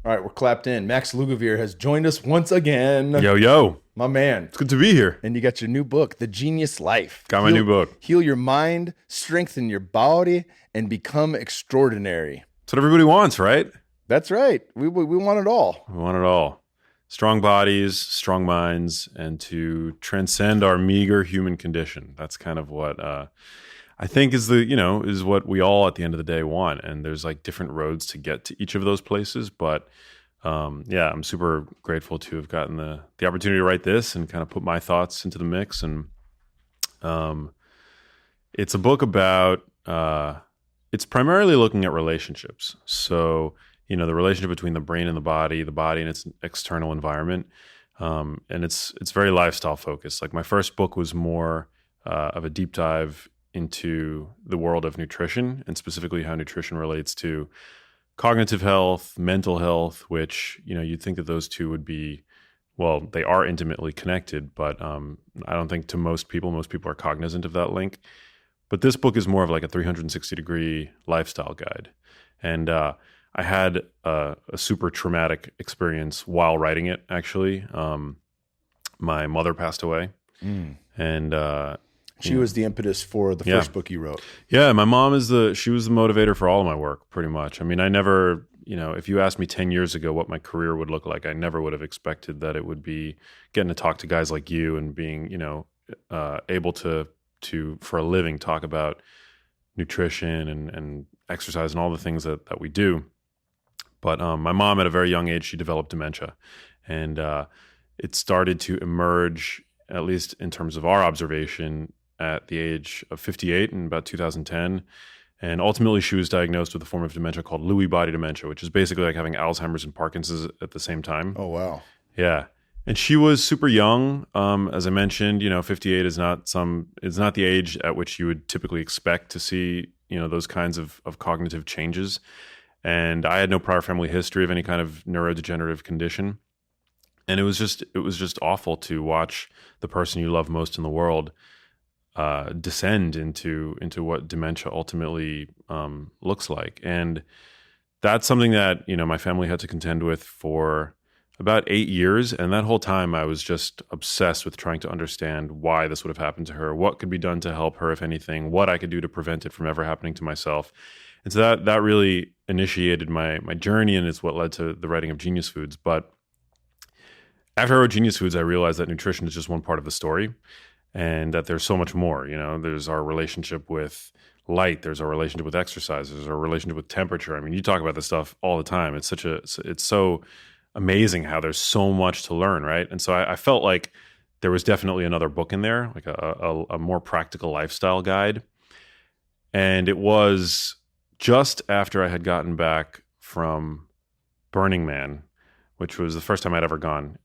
All right, we're clapped in. Max Lugavere has joined us once again. Yo, yo. My man. It's good to be here. And you got your new book, The Genius Life. Got my new book. Heal your mind, strengthen your body, and become extraordinary. That's what everybody wants, right? That's right. We want it all. We want it all. Strong bodies, strong minds, and to transcend our meager human condition. That's kind of what I think is is what we all at the end of the day want. And there's like different roads to get to each of those places. But I'm super grateful to have gotten the opportunity to write this and kind of put my thoughts into the mix. And it's a book about, it's primarily looking at relationships. So, the relationship between the brain and the body and its external environment. And it's very lifestyle focused. Like my first book was more of a deep dive into the world of nutrition and specifically how nutrition relates to cognitive health, mental health, which, you'd think that those two would be, well, they are intimately connected, but I don't think to most people are cognizant of that link. But this book is more of like a 360-degree lifestyle guide. And I had a super traumatic experience while writing it, actually. My mother passed away. And she was the impetus for the first book you wrote. Yeah, my mom she was the motivator for all of my work, pretty much. I mean, I never, if you asked me 10 years ago what my career would look like, I never would have expected that it would be getting to talk to guys like you and being, able to for a living talk about nutrition and exercise and all the things that we do. But my mom, at a very young age, she developed dementia. And it started to emerge, at least in terms of our observation, at the age of 58 in about 2010. And ultimately, she was diagnosed with a form of dementia called Lewy body dementia, which is basically like having Alzheimer's and Parkinson's at the same time. Oh, wow. Yeah. And she was super young. As I mentioned, 58 is not the age at which you would typically expect to see, those kinds of cognitive changes. And I had no prior family history of any kind of neurodegenerative condition. And it was just awful to watch the person you love most in the world descend into what dementia ultimately looks like. And that's something that, my family had to contend with for about 8 years. And that whole time I was just obsessed with trying to understand why this would have happened to her, what could be done to help her, if anything, what I could do to prevent it from ever happening to myself. And so that really initiated my journey, and it's what led to the writing of Genius Foods. But after I wrote Genius Foods, I realized that nutrition is just one part of the story and that there's so much more. There's our relationship with light, there's our relationship with exercise, there's our relationship with temperature. I mean, you talk about this stuff all the time. It's so amazing how there's so much to learn, right? And so I felt like there was definitely another book in there, like a more practical lifestyle guide. And it was just after I had gotten back from Burning Man, which was the first time I'd ever gone,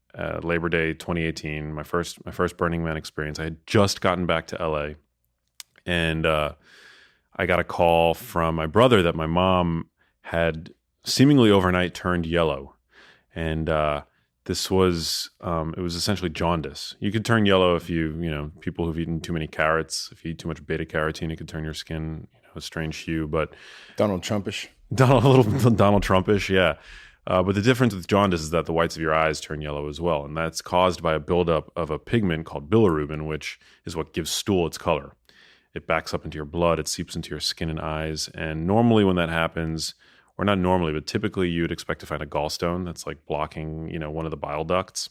Labor Day 2018, my first Burning Man experience. I had just gotten back to LA, and I got a call from my brother that my mom had seemingly overnight turned yellow. And this was, it was essentially jaundice. You could turn yellow if people who've eaten too many carrots, if you eat too much beta carotene, it could turn your skin a strange hue. But Donald Trumpish, yeah. But the difference with jaundice is that the whites of your eyes turn yellow as well. And that's caused by a buildup of a pigment called bilirubin, which is what gives stool its color. It backs up into your blood, it seeps into your skin and eyes. And normally when that happens, or not normally, but typically you'd expect to find a gallstone that's like blocking, one of the bile ducts.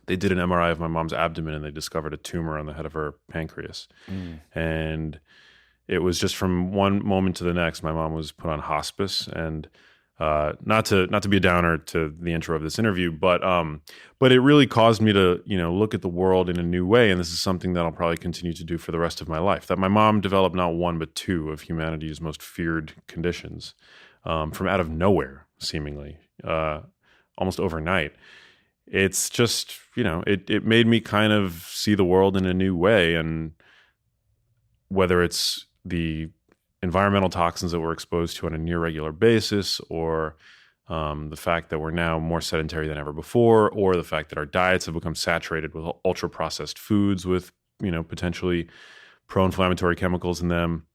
They did an MRI of my mom's abdomen and they discovered a tumor on the head of her pancreas. And it was just from one moment to the next, my mom was put on hospice. And not to be a downer to the intro of this interview, but it really caused me to, look at the world in a new way. And this is something that I'll probably continue to do for the rest of my life. That my mom developed not one, but two of humanity's most feared conditions. From out of nowhere, seemingly, almost overnight. It's just, it made me kind of see the world in a new way. And whether it's the environmental toxins that we're exposed to on a near regular basis, or the fact that we're now more sedentary than ever before, or the fact that our diets have become saturated with ultra-processed foods with, potentially pro-inflammatory chemicals in them,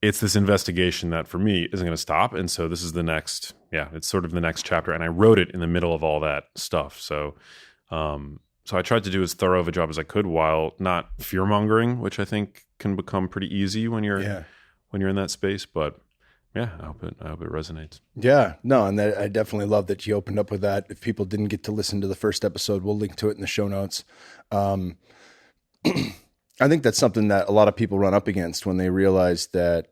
it's this investigation that for me isn't going to stop. And so this is it's sort of the next chapter. And I wrote it in the middle of all that stuff. So, so I tried to do as thorough of a job as I could while not fear mongering, which I think can become pretty easy when you're in that space. But yeah, I hope it resonates. Yeah, no, and I definitely love that you opened up with that. If people didn't get to listen to the first episode, we'll link to it in the show notes. I think that's something that a lot of people run up against when they realize that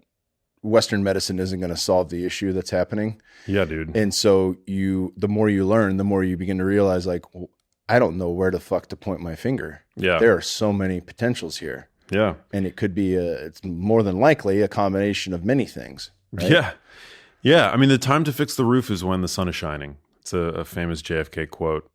Western medicine isn't going to solve the issue that's happening. Yeah, dude. And so the more you learn, the more you begin to realize, like, well, I don't know where the fuck to point my finger. Yeah. There are so many potentials here. Yeah. And it could be it's more than likely a combination of many things. Right? Yeah. Yeah. I mean, the time to fix the roof is when the sun is shining. It's a famous JFK quote.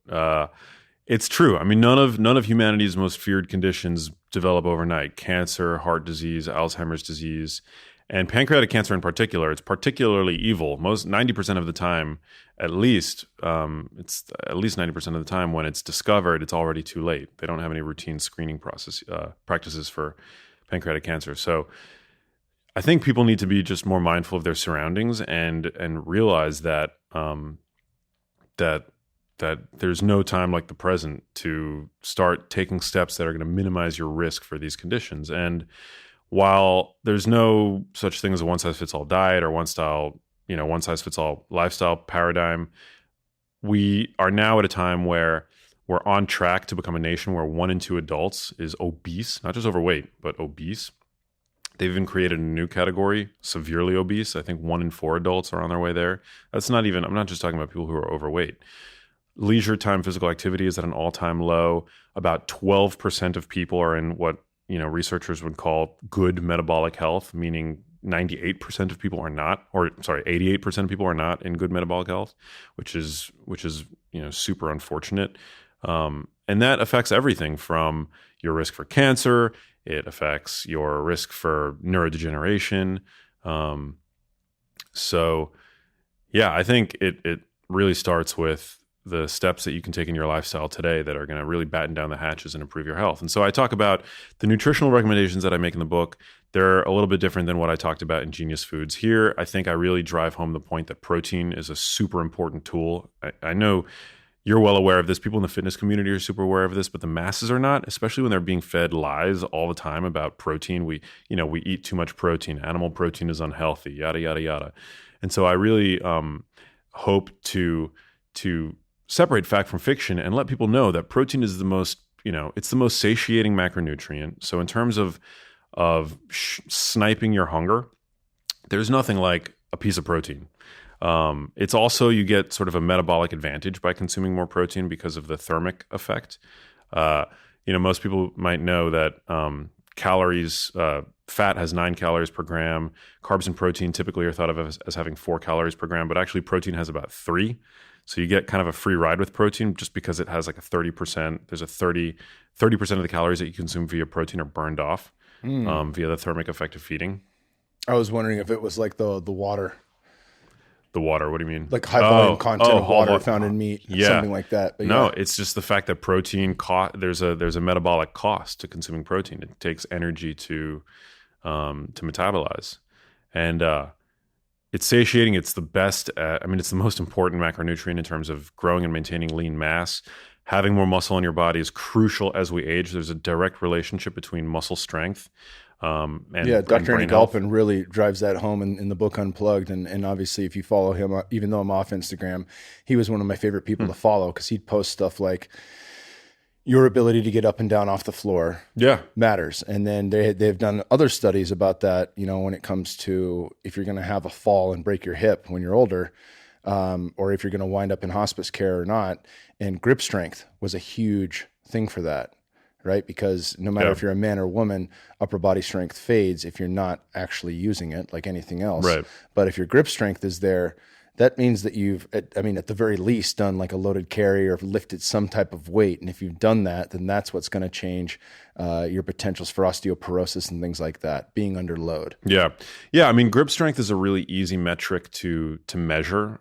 It's true. I mean, none of humanity's most feared conditions develop overnight. Cancer, heart disease, Alzheimer's disease, and pancreatic cancer in particular. It's particularly evil. 90% of the time, at least, it's at least 90% of the time when it's discovered, it's already too late. They don't have any routine screening practices for pancreatic cancer. So I think people need to be just more mindful of their surroundings and realize that that there's no time like the present to start taking steps that are going to minimize your risk for these conditions. And while there's no such thing as a one-size-fits-all diet or one-size-fits-all lifestyle paradigm, we are now at a time where we're on track to become a nation where 1 in 2 adults is obese, not just overweight, but obese. They've even created a new category, severely obese. I think 1 in 4 adults are on their way there. I'm not just talking about people who are overweight. Leisure time physical activity is at an all-time low. About 12% of people are in what researchers would call good metabolic health, meaning 98% of people are not, 88% of people are not in good metabolic health, which is super unfortunate. And that affects everything from your risk for cancer. It affects your risk for neurodegeneration. So yeah, I think it really starts with the steps that you can take in your lifestyle today that are going to really batten down the hatches and improve your health. And so I talk about the nutritional recommendations that I make in the book. They're a little bit different than what I talked about in Genius Foods. Here, I think I really drive home the point that protein is a super important tool. I know you're well aware of this. People in the fitness community are super aware of this, but the masses are not, especially when they're being fed lies all the time about protein. We eat too much protein. Animal protein is unhealthy, yada, yada, yada. And so I really hope to separate fact from fiction and let people know that protein is the most satiating macronutrient. So in terms of sniping your hunger, there's nothing like a piece of protein. It's also, you get sort of a metabolic advantage by consuming more protein because of the thermic effect. Most people might know that calories, fat has 9 calories per gram. Carbs and protein typically are thought of as having 4 calories per gram, but actually protein has about 3. So you get kind of a free ride with protein just because it has like a 30%. There's a 30% of the calories that you consume via protein are burned off via the thermic effect of feeding. I was wondering if it was like the water. The water, what do you mean? Like high volume content of water found in meat, something like that. But no, it's just the fact that protein, there's a metabolic cost to consuming protein. It takes energy to metabolize. And it's satiating. It's the best. It's the most important macronutrient in terms of growing and maintaining lean mass. Having more muscle in your body is crucial as we age. There's a direct relationship between muscle strength and Dr. Andy health. Galpin really drives that home in the book Unplugged. And obviously, if you follow him, even though I'm off Instagram, he was one of my favorite people to follow because he'd post stuff like, your ability to get up and down off the floor matters. And then they've done other studies about that, when it comes to if you're going to have a fall and break your hip when you're older, or if you're going to wind up in hospice care or not. And grip strength was a huge thing for that, right? Because no matter if you're a man or woman, upper body strength fades if you're not actually using it like anything else. Right. But if your grip strength is there, that means that you've, at the very least, done like a loaded carry or lifted some type of weight. And if you've done that, then that's what's going to change your potentials for osteoporosis and things like that, being under load. Yeah. Grip strength is a really easy metric to measure,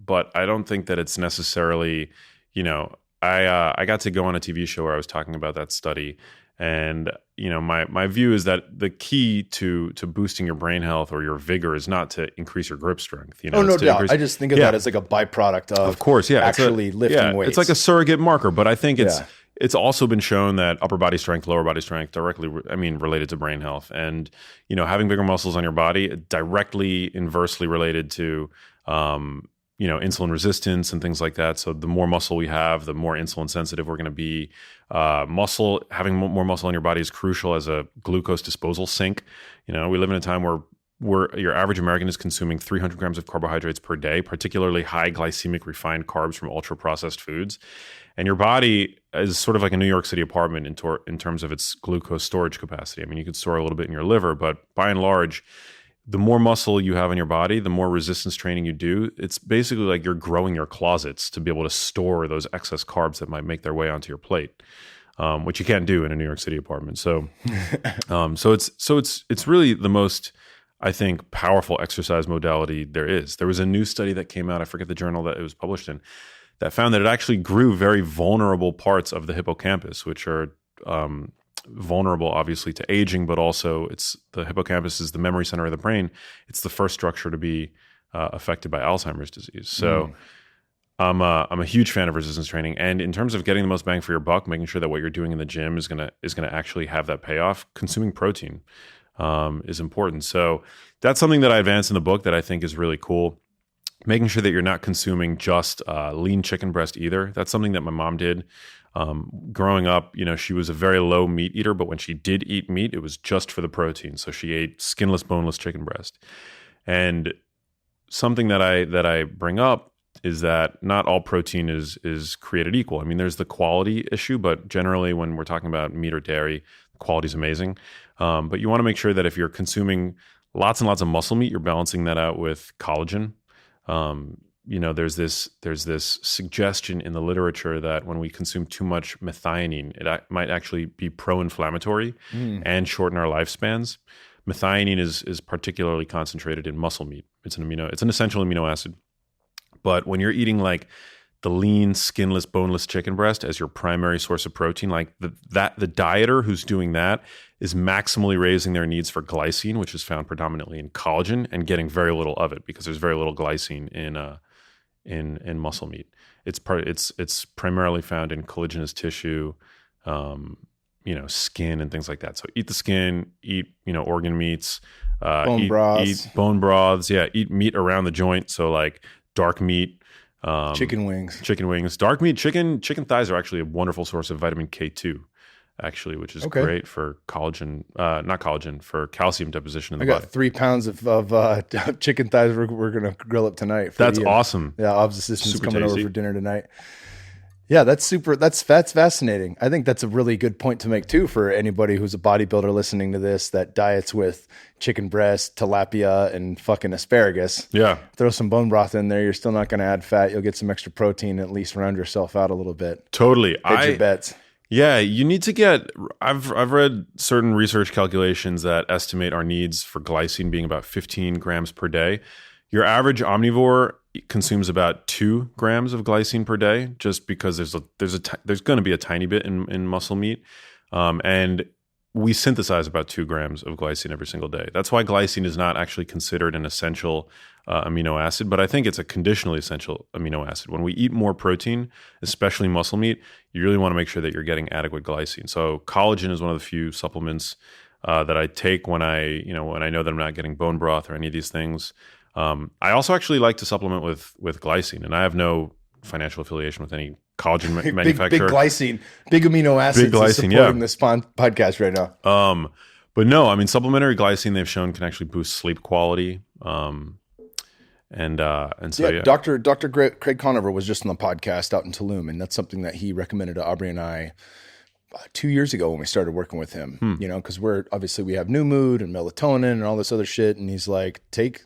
but I don't think that it's necessarily, I got to go on a TV show where I was talking about that study, And my view is that the key to boosting your brain health or your vigor is not to increase your grip strength. Oh, no doubt. I just think of that as like a byproduct of course, actually lifting weights. It's like a surrogate marker, but I think it's also been shown that upper body strength, lower body strength directly, related to brain health. And, having bigger muscles on your body directly inversely related to, insulin resistance and things like that. So the more muscle we have, the more insulin sensitive we're going to be. Having more muscle on your body is crucial as a glucose disposal sink. We live in a time where your average American is consuming 300 grams of carbohydrates per day, particularly high glycemic refined carbs from ultra processed foods. And your body is sort of like a New York City apartment in terms of its glucose storage capacity. I mean, you could store a little bit in your liver, but by and large, the more muscle you have in your body, the more resistance training you do. It's basically like you're growing your closets to be able to store those excess carbs that might make their way onto your plate, which you can't do in a New York City apartment. So, it's really the most, I think, powerful exercise modality there is. There was a new study that came out, I forget the journal that it was published in, that found that it actually grew very vulnerable parts of the hippocampus, which are vulnerable, obviously, to aging, but also the hippocampus is the memory center of the brain. It's the first structure to be affected by Alzheimer's disease. So I'm a huge fan of resistance training. And in terms of getting the most bang for your buck, making sure that what you're doing in the gym is gonna actually have that payoff, consuming protein is important. So that's something that I advance in the book that I think is really cool. Making sure that you're not consuming just lean chicken breast either. That's something that my mom did. Growing up, she was a very low meat eater, but when she did eat meat, it was just for the protein. So she ate skinless, boneless chicken breast. And something that I bring up is that not all protein is created equal. I mean, there's the quality issue, but generally when we're talking about meat or dairy, the quality is amazing. But you want to make sure that if you're consuming lots and lots of muscle meat, you're balancing that out with collagen. There's this suggestion in the literature that when we consume too much methionine, it might actually be pro-inflammatory and shorten our lifespans. Methionine is particularly concentrated in muscle meat. It's an essential amino acid. But when you're eating like the lean, skinless, boneless chicken breast as your primary source of protein, like the dieter who's doing that is maximally raising their needs for glycine, which is found predominantly in collagen, and getting very little of it because there's very little glycine in muscle meat. It's primarily found in collagenous tissue, skin and things like that. So eat the skin, eat organ meats, bone broths. Eat bone broths. Yeah, eat meat around the joint. So like dark meat. Chicken wings, dark meat, chicken thighs are actually a wonderful source of vitamin K2, actually, which is great for for calcium deposition in the body. I got 3 pounds of chicken thighs we're going to grill up tonight. That's awesome. Yeah, Ob's assistant's coming over for dinner tonight. Yeah, that's fascinating. I think that's a really good point to make too for anybody who's a bodybuilder listening to this that diets with chicken breast, tilapia, and fucking asparagus. Yeah. Throw some bone broth in there. You're still not going to add fat. You'll get some extra protein, at least round yourself out a little bit. Totally. Hedge your bets. Yeah, you need to get. I've read certain research calculations that estimate our needs for glycine being about 15 grams per day. Your average omnivore consumes about 2 grams of glycine per day, just because there's going to be a tiny bit in muscle meat, and we synthesize about 2 grams of glycine every single day. That's why glycine is not actually considered an essential amino acid, but I think it's a conditionally essential amino acid. When we eat more protein, especially muscle meat, you really want to make sure that you're getting adequate glycine. So collagen is one of the few supplements that I take when I know that I'm not getting bone broth or any of these things. I also actually like to supplement with glycine, and I have no financial affiliation with any collagen manufacturer. Big glycine, big amino acids is supporting this podcast right now. But no, I mean, supplementary glycine they've shown can actually boost sleep quality. Dr. Craig Conover was just on the podcast out in Tulum, and that's something that he recommended to Aubrey and I 2 years ago when we started working with him. Because we have new mood and melatonin and all this other shit, and he's like, take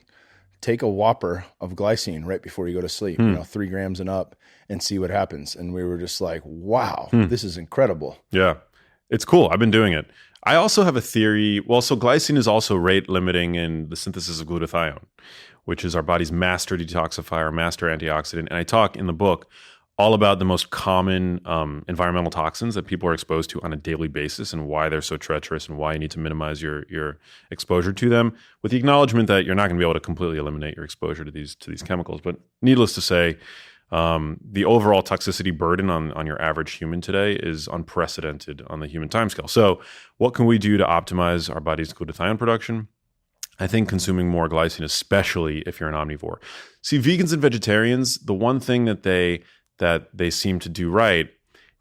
a whopper of glycine right before you go to sleep, 3 grams and up, and see what happens. And we were just like, wow, this is incredible. Yeah, it's cool. I've been doing it. I also have a theory. Well, so glycine is also rate limiting in the synthesis of glutathione, which is our body's master detoxifier, master antioxidant. And I talk in the book all about the most common environmental toxins that people are exposed to on a daily basis and why they're so treacherous and why you need to minimize your exposure to them, with the acknowledgement that you're not going to be able to completely eliminate your exposure to these chemicals. But needless to say, the overall toxicity burden on your average human today is unprecedented on the human timescale. So what can we do to optimize our body's glutathione production? I think consuming more glycine, especially if you're an omnivore. See, vegans and vegetarians, the one thing that they seem to do right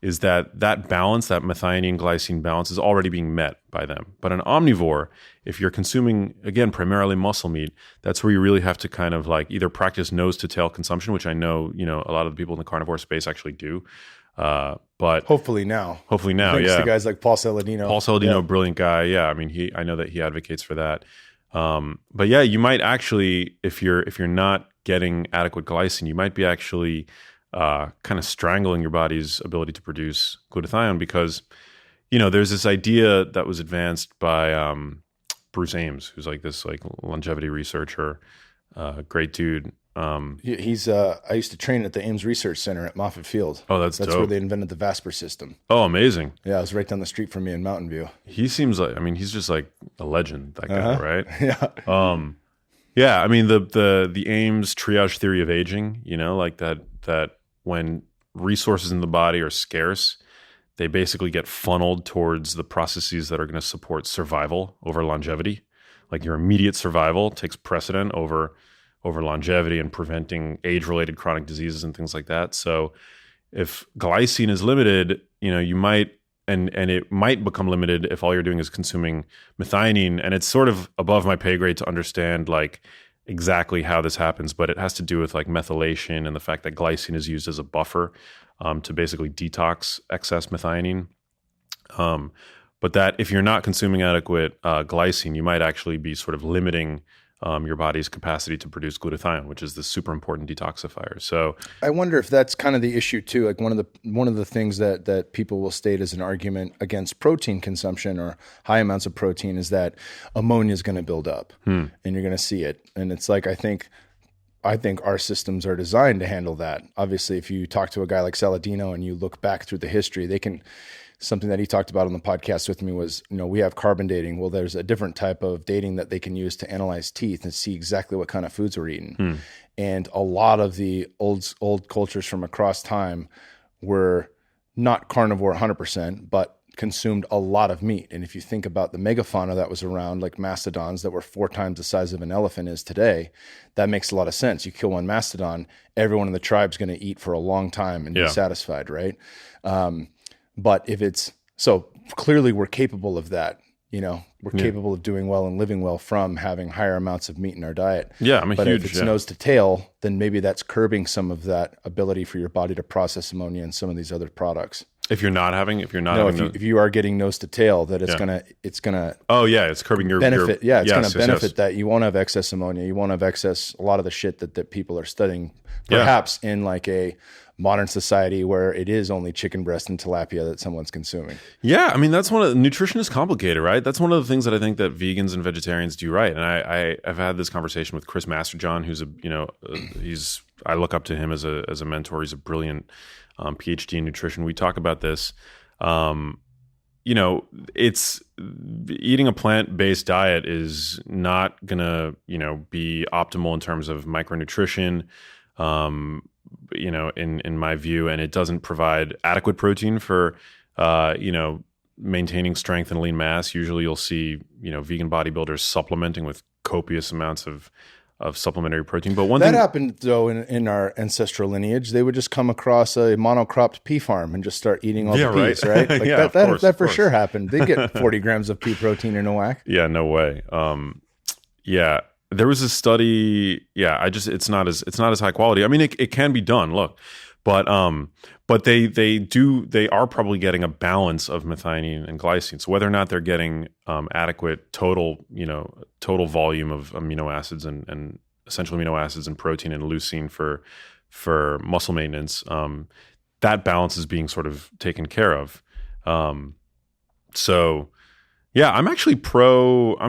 is that balance, that methionine glycine balance, is already being met by them. But an omnivore, if you're consuming, again, primarily muscle meat, that's where you really have to kind of like either practice nose to tail consumption, which I know, a lot of the people in the carnivore space actually do. But hopefully now, thanks to guys like Paul Saladino, brilliant guy. Yeah. I mean, I know that he advocates for that. But yeah, you might actually, if you're not getting adequate glycine, you might be actually kind of strangling your body's ability to produce glutathione, because there's this idea that was advanced by Bruce Ames, who's like this like longevity researcher, great dude. He's I used to train at the Ames Research Center at Moffett Field. Oh, that's dope. Where they invented the Vasper system. Oh, amazing. Yeah, it was right down the street from me in Mountain View. He seems like, I mean, he's just like a legend, that guy, right? Yeah. Yeah, I mean the Ames triage theory of aging, like that when resources in the body are scarce, they basically get funneled towards the processes that are going to support survival over longevity. Like your immediate survival takes precedent over longevity and preventing age-related chronic diseases and things like that. So if glycine is limited, you might, and it might become limited if all you're doing is consuming methionine. And it's sort of above my pay grade to understand like exactly how this happens, but it has to do with like methylation and the fact that glycine is used as a buffer to basically detox excess methionine. But that if you're not consuming adequate glycine, you might actually be sort of limiting your body's capacity to produce glutathione, which is the super important detoxifier. So I wonder if that's kind of the issue too. Like one of the things that people will state as an argument against protein consumption or high amounts of protein is that ammonia is going to build up and you're going to see it. And it's like, I think our systems are designed to handle that. Obviously, if you talk to a guy like Saladino and you look back through the history, something that he talked about on the podcast with me was, we have carbon dating. Well, there's a different type of dating that they can use to analyze teeth and see exactly what kind of foods we're eating. And a lot of the old cultures from across time were not carnivore 100%, but consumed a lot of meat. And if you think about the megafauna that was around, like mastodons that were 4 times the size of an elephant is today, that makes a lot of sense. You kill one mastodon, everyone in the tribe's going to eat for a long time and be satisfied, right? But so clearly we're capable of that, we're capable of doing well and living well from having higher amounts of meat in our diet. Yeah. But if it's nose to tail, then maybe that's curbing some of that ability for your body to process ammonia and some of these other products. If you are getting nose to tail, that it's gonna. Oh yeah, it's curbing your benefit. It's gonna benefit that you won't have excess ammonia. You won't have excess. A lot of the shit that people are studying, perhaps in like a modern society where it is only chicken breast and tilapia that someone's consuming. Yeah, I mean nutrition is complicated, right? That's one of the things that I think that vegans and vegetarians do right. And I've had this conversation with Chris Masterjohn, who's I look up to him as a mentor. He's a brilliant PhD in nutrition. We talk about this. It's eating a plant-based diet is not gonna, be optimal in terms of micronutrition. In my view, and it doesn't provide adequate protein for, maintaining strength and lean mass. Usually you'll see, vegan bodybuilders supplementing with copious amounts of supplementary protein. But one thing that happened though in our ancestral lineage, they would just come across a monocropped pea farm and just start eating all the peas, right? Like that for sure happened. They get 40 grams of pea protein in a whack. Yeah, no way. There was a study. Yeah, it's not as high quality. I mean, it can be done. Look, but they are probably getting a balance of methionine and glycine. So whether or not they're getting adequate total volume of amino acids and essential amino acids and protein and leucine for muscle maintenance, that balance is being sort of taken care of. So. Yeah, I'm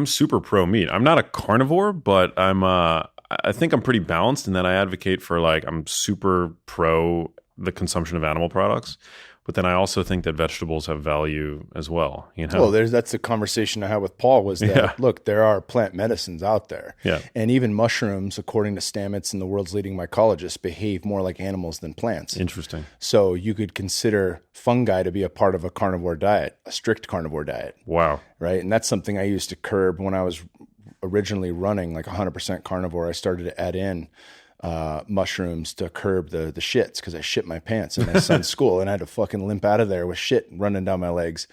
super pro meat. I'm not a carnivore, but I think I'm pretty balanced in that I advocate for I'm super pro the consumption of animal products. But then I also think that vegetables have value as well. Well, that's the conversation I had with Paul was that, look, there are plant medicines out there. Yeah. And even mushrooms, according to Stamets and the world's leading mycologists, behave more like animals than plants. Interesting. So you could consider fungi to be a part of a carnivore diet, a strict carnivore diet. Wow. Right. And that's something I used to curb when I was originally running like 100% carnivore. I started to add in mushrooms to curb the shits because I shit my pants in my son's school and I had to fucking limp out of there with shit running down my legs.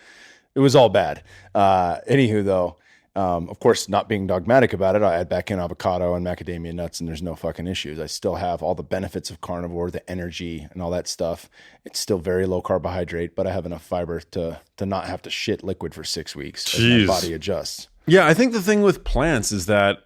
It was all bad. Anywho, though, of course, not being dogmatic about it, I add back in avocado and macadamia nuts and there's no fucking issues. I still have all the benefits of carnivore, the energy and all that stuff. It's still very low carbohydrate, but I have enough fiber to not have to shit liquid for 6 weeks as my body adjusts. Yeah, I think the thing with plants is that,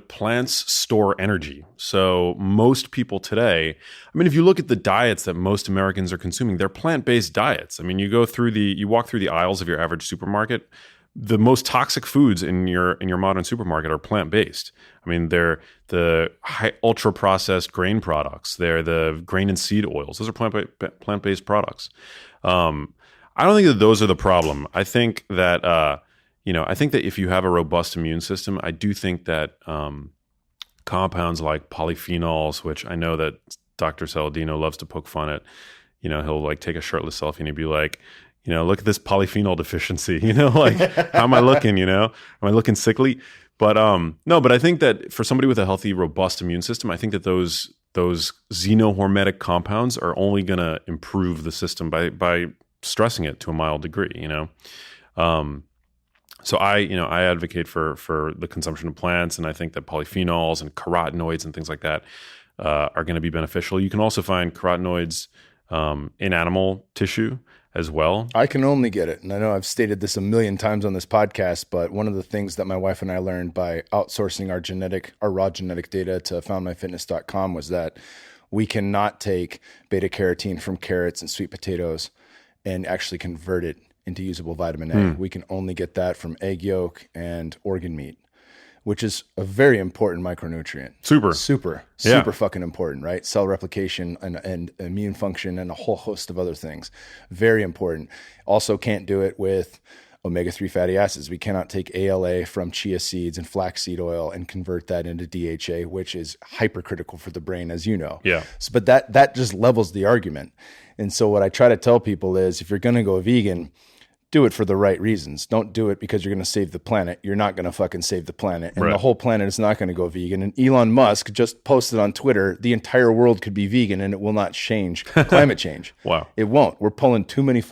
plants store energy. So most people today, if you look at the diets that most Americans are consuming, they're plant-based diets. You walk through the aisles of your average supermarket, the most toxic foods in your modern supermarket are plant-based. They're the high ultra-processed grain products. They're the grain and seed oils. Those are plant-based products. I don't think that those are the problem. I think that if you have a robust immune system, I do think that compounds like polyphenols, which I know that Dr. Saladino loves to poke fun at, he'll like take a shirtless selfie and he'd be like, look at this polyphenol deficiency, like how am I looking, am I looking sickly? But no, but I think that for somebody with a healthy, robust immune system, I think that those xenohormetic compounds are only going to improve the system by stressing it to a mild degree, So I advocate for the consumption of plants, and I think that polyphenols and carotenoids and things like that are going to be beneficial. You can also find carotenoids in animal tissue as well. I can only get it, and I know I've stated this a million times on this podcast, but one of the things that my wife and I learned by outsourcing our raw genetic data to foundmyfitness.com was that we cannot take beta carotene from carrots and sweet potatoes and actually convert it into usable vitamin A. We can only get that from egg yolk and organ meat, which is a very important micronutrient. Super fucking important, right? Cell replication and immune function and a whole host of other things. Very important. Also can't do it with omega-3 fatty acids. We cannot take ALA from chia seeds and flaxseed oil and convert that into DHA, which is hypercritical for the brain, as you know. Yeah. So, but that just levels the argument. And so what I try to tell people is if you're going to go vegan, do it for the right reasons. Don't do it because you're going to save the planet. You're not going to fucking save the planet. And the whole planet is not going to go vegan. And Elon Musk just posted on Twitter, the entire world could be vegan and it will not change climate change. Wow. It won't. We're pulling too many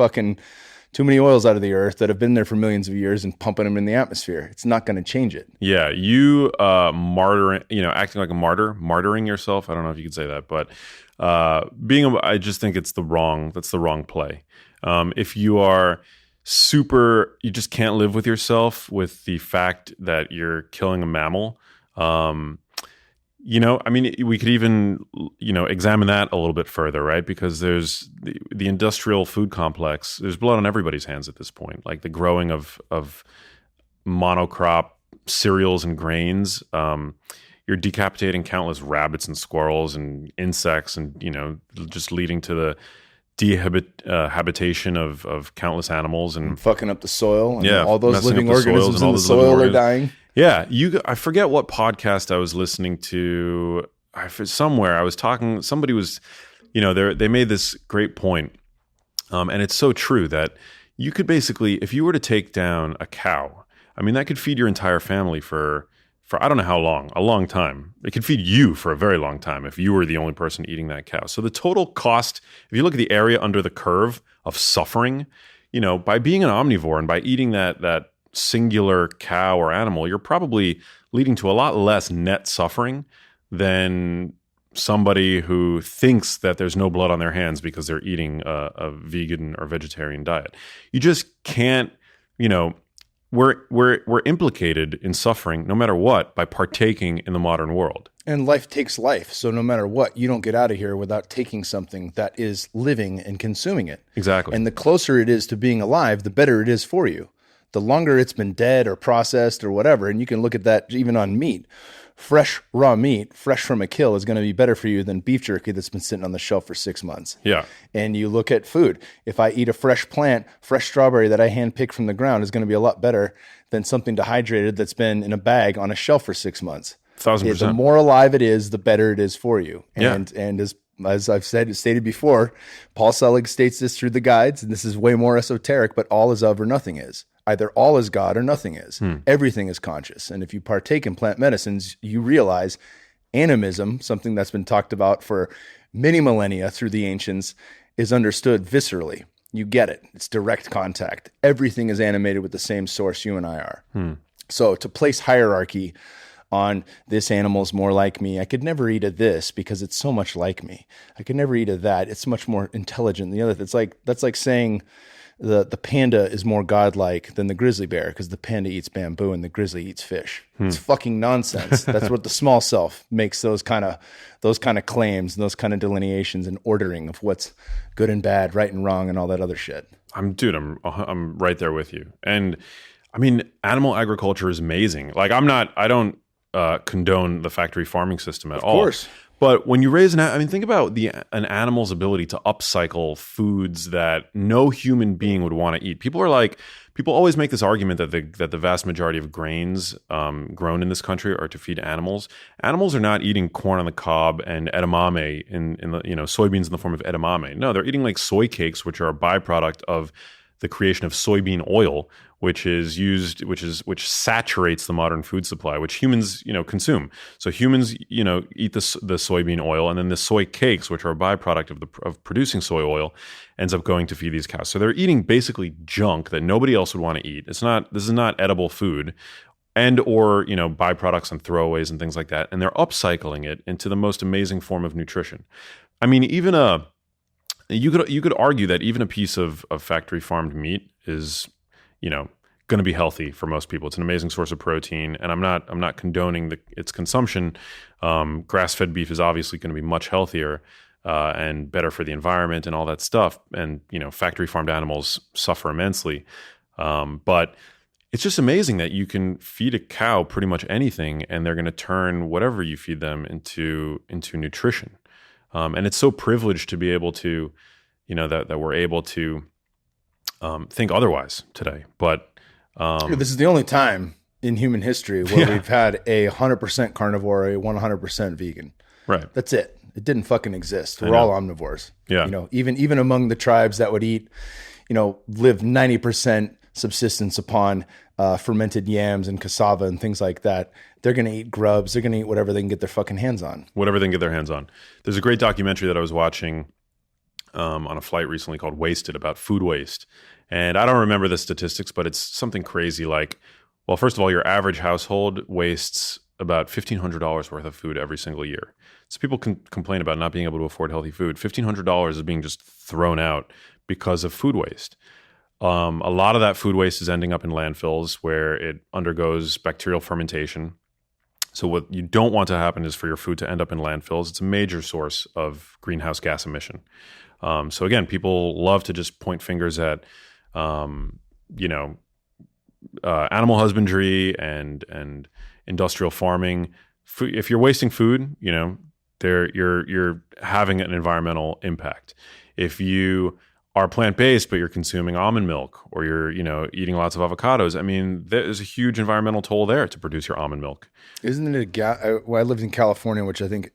oils out of the earth that have been there for millions of years and pumping them in the atmosphere. It's not going to change it. Yeah. You acting like a martyring yourself. I don't know if you could say that, but I just think that's the wrong play. If you are you just can't live with yourself with the fact that you're killing a mammal. We could even, examine that a little bit further, right? Because there's the industrial food complex, there's blood on everybody's hands at this point. Like the growing of monocrop cereals and grains, you're decapitating countless rabbits and squirrels and insects and, just leading to the habitation of countless animals and fucking up the soil. And all those living organisms in the soil are dying. Yeah. I forget what podcast I was listening to. Somewhere I was talking, somebody was, they made this great point. And it's so true that you could basically, if you were to take down a cow, that could feed your entire family for I don't know how long, a long time. It could feed you for a very long time if you were the only person eating that cow. So the total cost, if you look at the area under the curve of suffering, by being an omnivore and by eating that singular cow or animal, you're probably leading to a lot less net suffering than somebody who thinks that there's no blood on their hands because they're eating a vegan or vegetarian diet. You just can't, We're implicated in suffering no matter what by partaking in the modern world. And life takes life. So no matter what, you don't get out of here without taking something that is living and consuming it. Exactly. And the closer it is to being alive, the better it is for you. The longer it's been dead or processed or whatever, and you can look at that even on meat, fresh raw meat, fresh from a kill, is going to be better for you than beef jerky that's been sitting on the shelf for 6 months. Yeah. And you look at food. If I eat a fresh plant, fresh strawberry that I handpicked from the ground is going to be a lot better than something dehydrated that's been in a bag on a shelf for 6 months. 1,000%. The more alive it is, the better it is for you. And as I've stated before, Paul Selig states this through the guides, and this is way more esoteric, but all is of or nothing is. Either all is God or nothing is. Everything is conscious. And if you partake in plant medicines, you realize animism, something that's been talked about for many millennia through the ancients, is understood viscerally. You get it. It's direct contact. Everything is animated with the same source you and I are. So to place hierarchy on this animal's more like me, I could never eat of this because it's so much like me. I could never eat of that. It's much more intelligent than the other. That's like saying the panda is more godlike than the grizzly bear because the panda eats bamboo and the grizzly eats fish. It's fucking nonsense. That's what the small self makes those kind of claims and those kind of delineations and ordering of what's good and bad, right and wrong, and all that other shit. I'm right there with you. And I mean, animal agriculture is amazing. Like I don't condone the factory farming system at all. Of course. But when you raise think about an animal's ability to upcycle foods that no human being would want to eat. People always make this argument that the vast majority of grains grown in this country are to feed animals. Animals are not eating corn on the cob and edamame in the soybeans in the form of edamame. No, they're eating like soy cakes, which are a byproduct of the creation of soybean oil, which saturates the modern food supply, which humans, consume. So humans, eat the soybean oil, and then the soy cakes, which are a byproduct of producing soy oil, ends up going to feed these cows. So they're eating basically junk that nobody else would want to eat. This is not edible food, or byproducts and throwaways and things like that. And they're upcycling it into the most amazing form of nutrition. I mean, you could argue that even a piece of factory farmed meat is, going to be healthy for most people. It's an amazing source of protein, and I'm not condoning its consumption. Grass-fed beef is obviously going to be much healthier and better for the environment and all that stuff. And factory farmed animals suffer immensely, but it's just amazing that you can feed a cow pretty much anything, and they're going to turn whatever you feed them into nutrition. And it's so privileged to be able to, that we're able to think otherwise today. But this is the only time in human history where we've had a 100% carnivore, a 100% vegan. Right. That's it. It didn't fucking exist. We're all omnivores. Yeah. Even among the tribes that would eat, live 90% subsistence upon fermented yams and cassava and things like that. They're going to eat grubs. They're going to eat whatever they can get their fucking hands on. Whatever they can get their hands on. There's a great documentary that I was watching on a flight recently called Wasted, about food waste. And I don't remember the statistics, but it's something crazy like, well, first of all, your average household wastes about $1,500 worth of food every single year. So people can complain about not being able to afford healthy food. $1,500 is being just thrown out because of food waste. A lot of that food waste is ending up in landfills where it undergoes bacterial fermentation. So what you don't want to happen is for your food to end up in landfills. It's a major source of greenhouse gas emission. So again, people love to just point fingers at, animal husbandry and industrial farming. If you're wasting food, you're having an environmental impact. If you are plant-based, but you're consuming almond milk, or you're, eating lots of avocados, I mean, there's a huge environmental toll there to produce your almond milk. Isn't it I lived in California, which I think,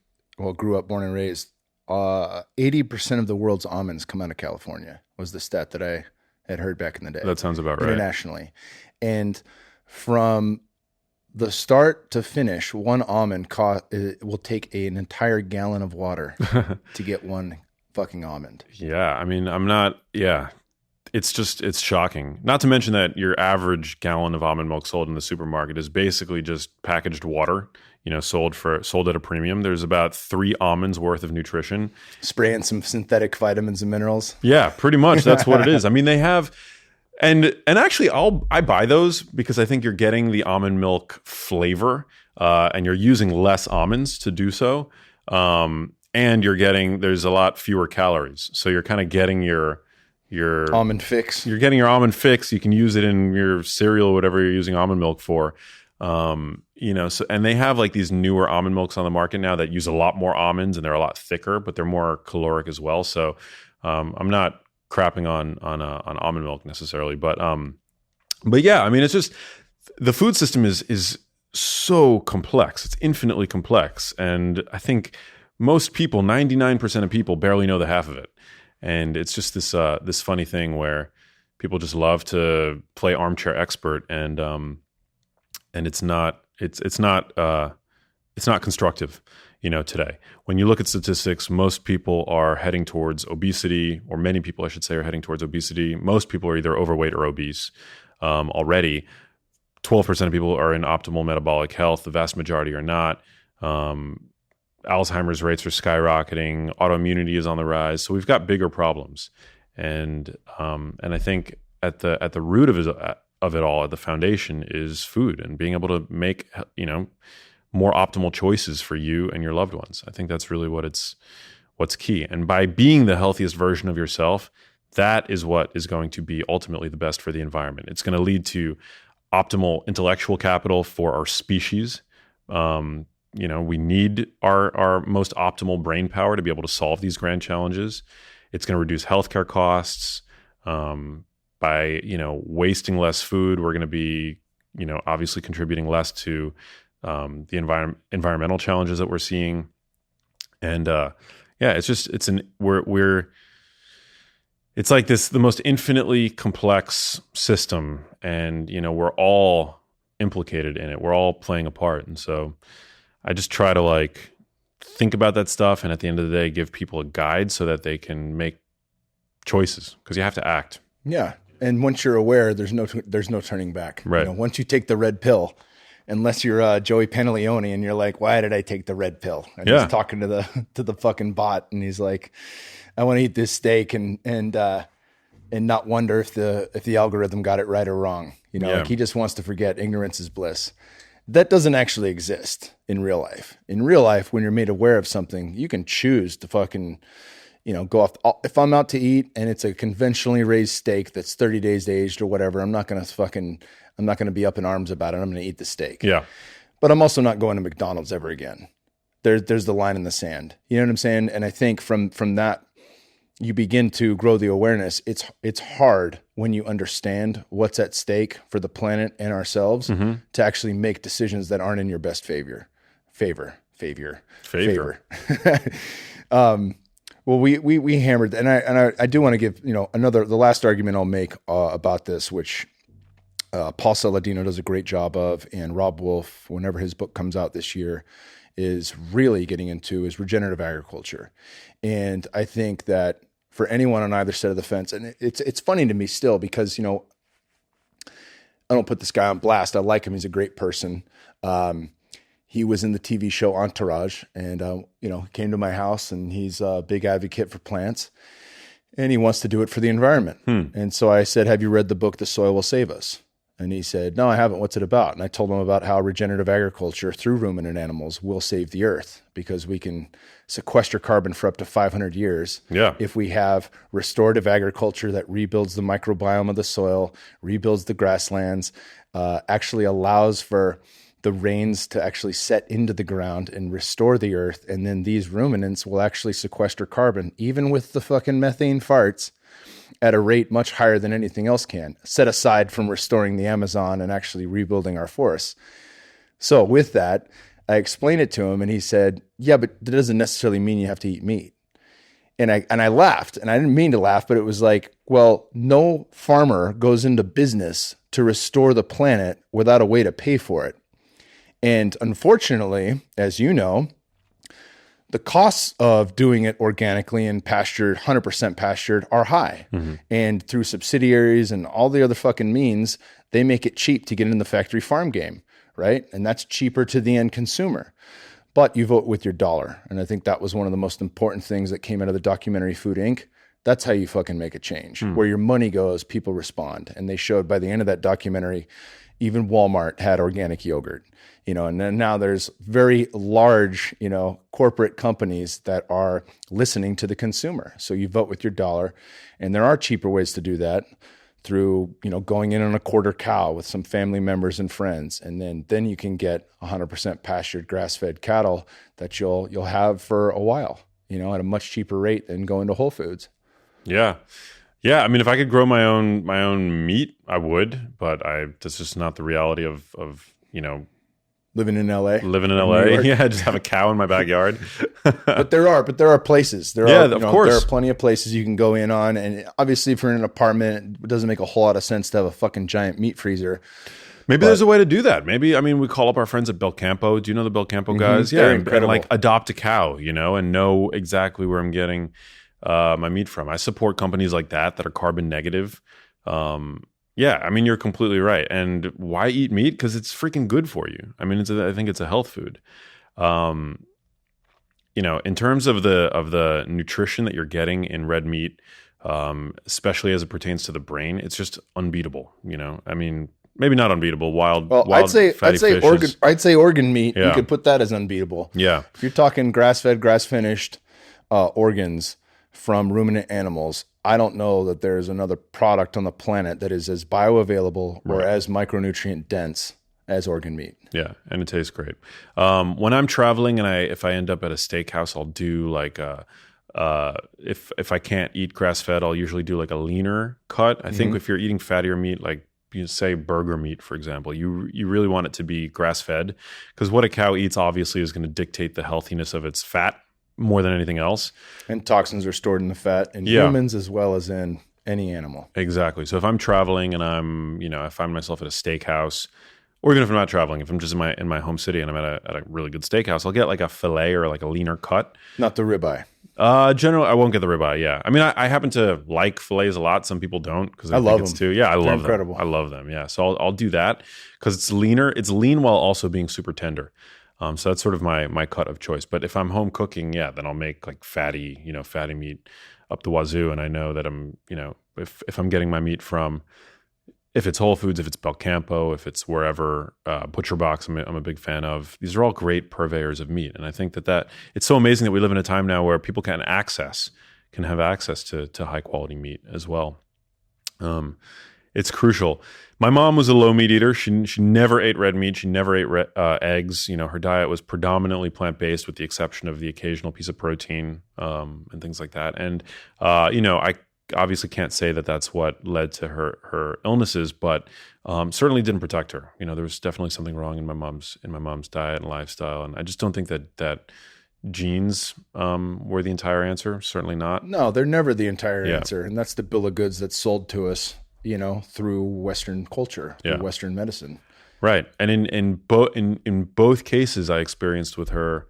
grew up, born and raised. 80% of the world's almonds come out of California was the stat that I had heard back in the day. That sounds about right. Internationally. And from the start to finish, one almond will take an entire gallon of water to get one fucking almond. Yeah. I mean, it's shocking. Not to mention that your average gallon of almond milk sold in the supermarket is basically just packaged water, sold at a premium. There's about 3 almonds worth of nutrition. Spraying some synthetic vitamins and minerals. Yeah, pretty much. That's what it is. I mean, they have, and actually I buy those because I think you're getting the almond milk flavor, and you're using less almonds to do so. And there's a lot fewer calories. So you're kind of getting your almond fix. You're getting your almond fix. You can use it in your cereal, whatever you're using almond milk for. so, and they have like these newer almond milks on the market now that use a lot more almonds and they're a lot thicker, but they're more caloric as well. So I'm not crapping on almond milk necessarily, but yeah, I mean, it's just the food system is so complex. It's infinitely complex, and I think most people, 99% of people, barely know the half of it. And it's just this funny thing where people just love to play armchair expert, and it's not constructive, today. When you look at statistics, most people are heading towards obesity, or many people, I should say, are heading towards obesity. Most people are either overweight or obese already. 12% of people are in optimal metabolic health. The vast majority are not. Alzheimer's rates are skyrocketing. Autoimmunity is on the rise. So we've got bigger problems, and I think at the root of it all, at the foundation, is food and being able to make more optimal choices for you and your loved ones. I think that's really what's key. And by being the healthiest version of yourself, that is what is going to be ultimately the best for the environment. It's going to lead to optimal intellectual capital for our species. We need our most optimal brain power to be able to solve these grand challenges. It's going to reduce healthcare costs. By wasting less food, we're going to be obviously contributing less to the environmental challenges that we're seeing. And it's like the most infinitely complex system, and we're all implicated in it. We're all playing a part, and so I just try to think about that stuff, and at the end of the day, give people a guide so that they can make choices, because you have to act. Yeah, and once you're aware, there's no turning back. Right. Once you take the red pill, unless you're Joey Pantaleone and you're like, why did I take the red pill? And he's talking to the fucking bot, and he's like, I want to eat this steak and not wonder if the algorithm got it right or wrong. He just wants to forget ignorance is bliss. That doesn't actually exist in real life. In real life, when you're made aware of something, you can choose to fucking, go off. If I'm out to eat and it's a conventionally raised steak that's 30 days aged or whatever, I'm not going to be up in arms about it. I'm going to eat the steak. Yeah. But I'm also not going to McDonald's ever again. There's the line in the sand. You know what I'm saying? And I think from that, you begin to grow the awareness. It's hard when you understand what's at stake for the planet and ourselves to actually make decisions that aren't in your best favor. Well, we hammered, and I do want to give the last argument I'll make about this, which Paul Saladino does a great job of, and Rob Wolf, whenever his book comes out this year, is really getting into, is regenerative agriculture. And I think that for anyone on either side of the fence, and it's funny to me still, because I don't put this guy on blast. I like him; he's a great person. He was in the TV show Entourage, and came to my house, and he's a big advocate for plants, and he wants to do it for the environment. And so I said, "Have you read the book The Soil Will Save Us?" And he said, "No, I haven't. What's it about?" And I told him about how regenerative agriculture through ruminant animals will save the earth, because we can sequester carbon for up to 500 years. Yeah. If we have restorative agriculture that rebuilds the microbiome of the soil, rebuilds the grasslands, actually allows for the rains to actually set into the ground and restore the earth. And then these ruminants will actually sequester carbon, even with the fucking methane farts, at a rate much higher than anything else can, set aside from restoring the Amazon and actually rebuilding our forests. So with that, I explained it to him, and he said, "Yeah, but that doesn't necessarily mean you have to eat meat." And I laughed, and I didn't mean to laugh, but it was like, well, no farmer goes into business to restore the planet without a way to pay for it. And unfortunately, as you know, the costs of doing it organically and pastured, 100% pastured, are high. And through subsidiaries and all the other fucking means, they make it cheap to get in the factory farm game, right? And that's cheaper to the end consumer. But you vote with your dollar. And I think that was one of the most important things that came out of the documentary Food Inc. That's how you fucking make a change. Where your money goes, people respond. And they showed by the end of that documentary, even Walmart had organic yogurt. And then now there's very large, corporate companies that are listening to the consumer. So you vote with your dollar, and there are cheaper ways to do that through, going in on a quarter cow with some family members and friends. And then you can get 100% pastured grass-fed cattle that you'll have for a while, at a much cheaper rate than going to Whole Foods. Yeah. Yeah. I mean, if I could grow my own meat, I would, but that's just not the reality of living in LA. Yeah, just have a cow in my backyard. But there are places. Of course. There are plenty of places you can go in on. And obviously, if you're in an apartment, it doesn't make a whole lot of sense to have a fucking giant meat freezer. Maybe there's a way to do that. Maybe, we call up our friends at Belcampo. Do you know the Belcampo guys? They're Yeah, incredible. and adopt a cow, and know exactly where I'm getting my meat from. I support companies like that are carbon negative. Yeah, you're completely right. And why eat meat? Because it's freaking good for you. I think it's a health food. In terms of the nutrition that you're getting in red meat, especially as it pertains to the brain, it's just unbeatable. Maybe not unbeatable. Wild I'd say organ meat. Yeah. You could put that as unbeatable. Yeah. If you're talking grass-fed, grass-finished organs from ruminant animals, I don't know that there's another product on the planet that is as bioavailable or as micronutrient dense as organ meat. Yeah, and it tastes great. When I'm traveling and if I end up at a steakhouse, I'll do like if I can't eat grass fed, I'll usually do like a leaner cut. I think if you're eating fattier meat, like say burger meat, for example, you really want it to be grass fed, because what a cow eats obviously is going to dictate the healthiness of its fat more than anything else. And toxins are stored in the fat in humans as well as in any animal. Exactly. So if I'm traveling and I find myself at a steakhouse, or even if I'm not traveling, if I'm just in my home city and I'm at a really good steakhouse, I'll get like a fillet or like a leaner cut. Not the ribeye. Generally, I won't get the ribeye. Yeah, I happen to like fillets a lot. Some people don't because I love think it's them. too. Yeah, I They're love incredible. them. I love them. Yeah, so I'll do that because it's leaner. It's lean while also being super tender. So that's sort of my cut of choice. But if I'm home cooking, then I'll make like fatty meat up the wazoo, and I know that I'm if I'm getting my meat from, if it's Whole Foods, if it's Belcampo, if it's wherever, Butcher Box, I'm a big fan of. These are all great purveyors of meat. And I think that it's so amazing that we live in a time now where people can have access to high quality meat as well. It's crucial. My mom was a low meat eater. She never ate red meat. She never ate eggs. Her diet was predominantly plant-based with the exception of the occasional piece of protein and things like that. And, I obviously can't say that that's what led to her illnesses, but certainly didn't protect her. There was definitely something wrong in my mom's diet and lifestyle, and I just don't think that genes were the entire answer. Certainly not. No, they're never the entire answer, and that's the bill of goods that's sold to us, through Western culture, through Western medicine. Right, and in both cases, I experienced with her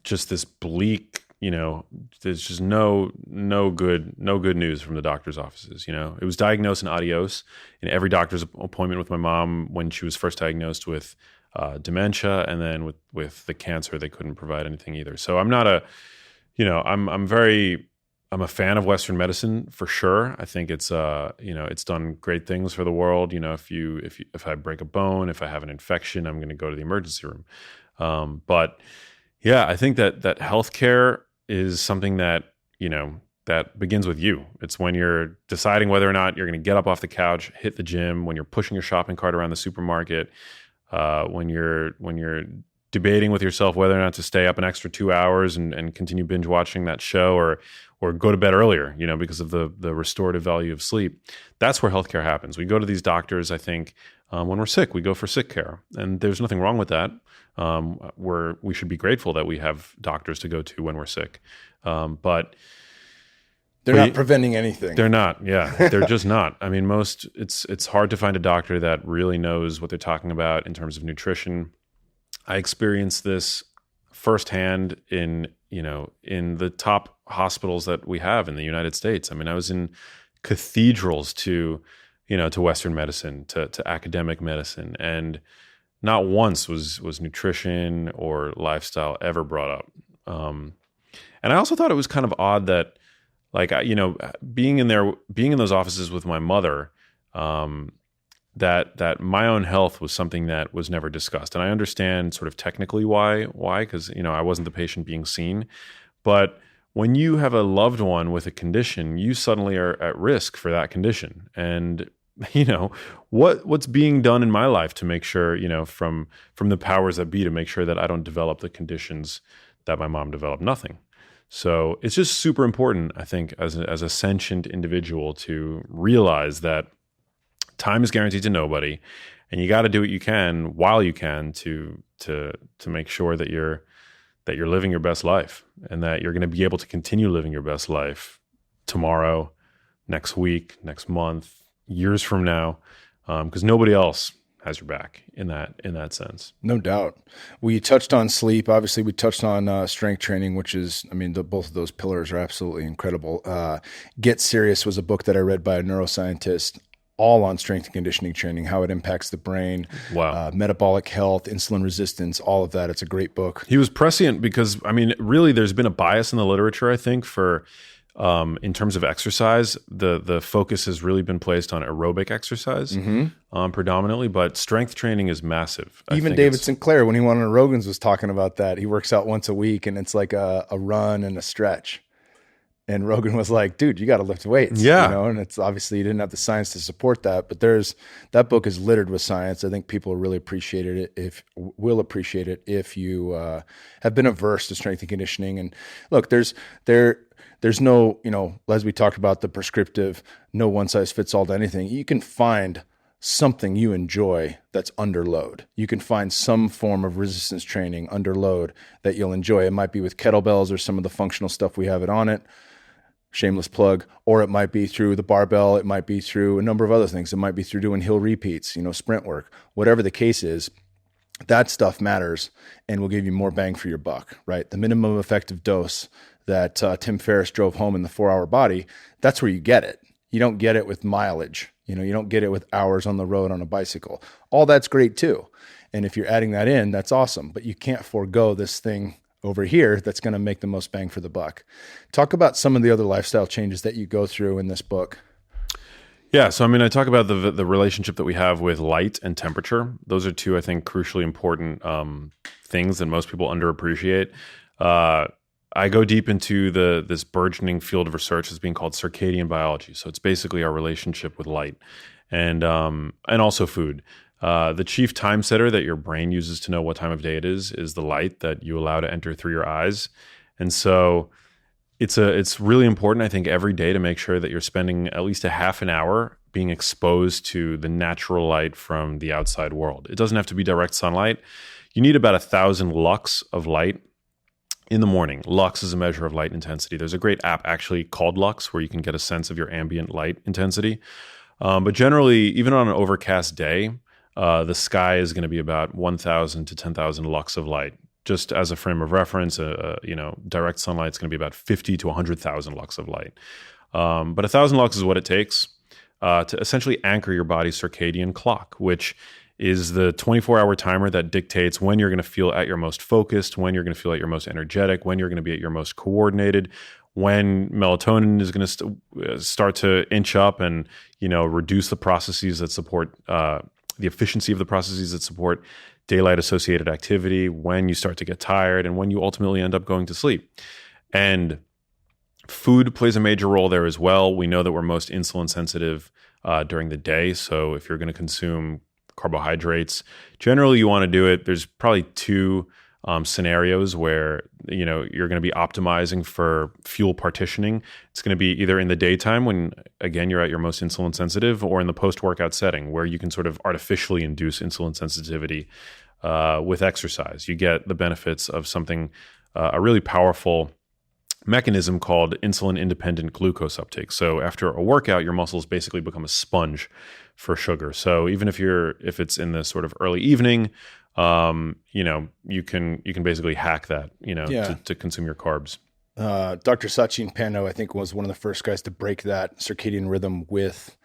just this bleak. There's just no good news from the doctor's offices. It was diagnosed in adios in every doctor's appointment with my mom when she was first diagnosed with dementia, and then with the cancer, they couldn't provide anything either. So I'm not I'm a fan of Western medicine for sure. I think it's it's done great things for the world. If I break a bone, if I have an infection, I'm going to go to the emergency room. But yeah, I think that healthcare is something that, that begins with you. It's when you're deciding whether or not you're going to get up off the couch, hit the gym, when you're pushing your shopping cart around the supermarket, when you're debating with yourself whether or not to stay up an extra 2 hours and continue binge watching that show or go to bed earlier, because of the restorative value of sleep. That's where healthcare happens. We go to these doctors, I think, when we're sick. We go for sick care. And there's nothing wrong with that. We should be grateful that we have doctors to go to when we're sick. But they're not preventing anything. They're not. Yeah, they're just not. It's hard to find a doctor that really knows what they're talking about in terms of nutrition. I experienced this firsthand in the top hospitals that we have in the United States. I was in cathedrals to Western medicine, to academic medicine, and not once was nutrition or lifestyle ever brought up. And I also thought it was kind of odd that, being in those offices with my mother, that my own health was something that was never discussed. And I understand sort of technically why, because, I wasn't the patient being seen. But when you have a loved one with a condition, you suddenly are at risk for that condition. And what's being done in my life to make sure, from the powers that be, to make sure that I don't develop the conditions that my mom developed? Nothing. So it's just super important, I think, as a sentient individual, to realize that time is guaranteed to nobody, and you got to do what you can while you can to make sure that you're living your best life, and that you're going to be able to continue living your best life tomorrow, next week, next month, years from now, because nobody else has your back in that sense. No doubt. We touched on sleep. Obviously, we touched on strength training, which is, both of those pillars are absolutely incredible. Get Serious was a book that I read by a neuroscientist, all on strength and conditioning training, how it impacts the brain, metabolic health, insulin resistance, all of that. It's a great book. He was prescient because, really there's been a bias in the literature, I think, for in terms of exercise. The focus has really been placed on aerobic exercise predominantly, but strength training is massive. Even David Sinclair, when he went on Rogan's, was talking about that. He works out once a week, and it's like a run and a stretch. And Rogan was like, dude, you got to lift weights. Yeah. And it's obviously, you didn't have the science to support that, but that book is littered with science. I think people will appreciate it if you have been averse to strength and conditioning. And look, there's no, as we talked about, the prescriptive, no one size fits all to anything. You can find something you enjoy that's under load. You can find some form of resistance training under load that you'll enjoy. It might be with kettlebells or some of the functional stuff we have it on it. Shameless plug. Or it might be through the barbell. It might be through a number of other things. It might be through doing hill repeats, sprint work. Whatever the case is, that stuff matters and will give you more bang for your buck, right? The minimum effective dose that Tim Ferriss drove home in the 4-Hour Body, that's where you get it. You don't get it with mileage. You don't get it with hours on the road on a bicycle. All that's great too. And if you're adding that in, that's awesome. But you can't forego this thing over here that's going to make the most bang for the buck. Talk about some of the other lifestyle changes that you go through in this book. Yeah. So, I talk about the relationship that we have with light and temperature. Those are two, I think, crucially important things that most people underappreciate. I go deep into this burgeoning field of research that's being called circadian biology. So it's basically our relationship with light and also food. The chief time setter that your brain uses to know what time of day it is the light that you allow to enter through your eyes. And so it's really important, I think, every day to make sure that you're spending at least a half an hour being exposed to the natural light from the outside world. It doesn't have to be direct sunlight. You need about 1,000 lux of light in the morning. Lux is a measure of light intensity. There's a great app actually called Lux where you can get a sense of your ambient light intensity. But generally, even on an overcast day, the sky is going to be about 1,000 to 10,000 lux of light. Just as a frame of reference, direct sunlight is going to be about 50 to 100,000 lux of light. But 1,000 lux is what it takes to essentially anchor your body's circadian clock, which is the 24-hour timer that dictates when you're going to feel at your most focused, when you're going to feel at your most energetic, when you're going to be at your most coordinated, when melatonin is going to start to inch up and reduce the processes that support the efficiency of the processes that support daylight-associated activity, when you start to get tired, and when you ultimately end up going to sleep. And food plays a major role there as well. We know that we're most insulin sensitive during the day. So if you're going to consume carbohydrates, generally you want to do it. There's probably two scenarios where you're going to be optimizing for fuel partitioning. It's going to be either in the daytime when, again, you're at your most insulin sensitive, or in the post-workout setting where you can sort of artificially induce insulin sensitivity with exercise. You get the benefits of something, a really powerful mechanism called insulin-independent glucose uptake. So after a workout, your muscles basically become a sponge for sugar. So even if it's in the sort of early evening, you can basically hack that, to consume your carbs. Dr. Sachin Pando, I think, was one of the first guys to break that circadian rhythm with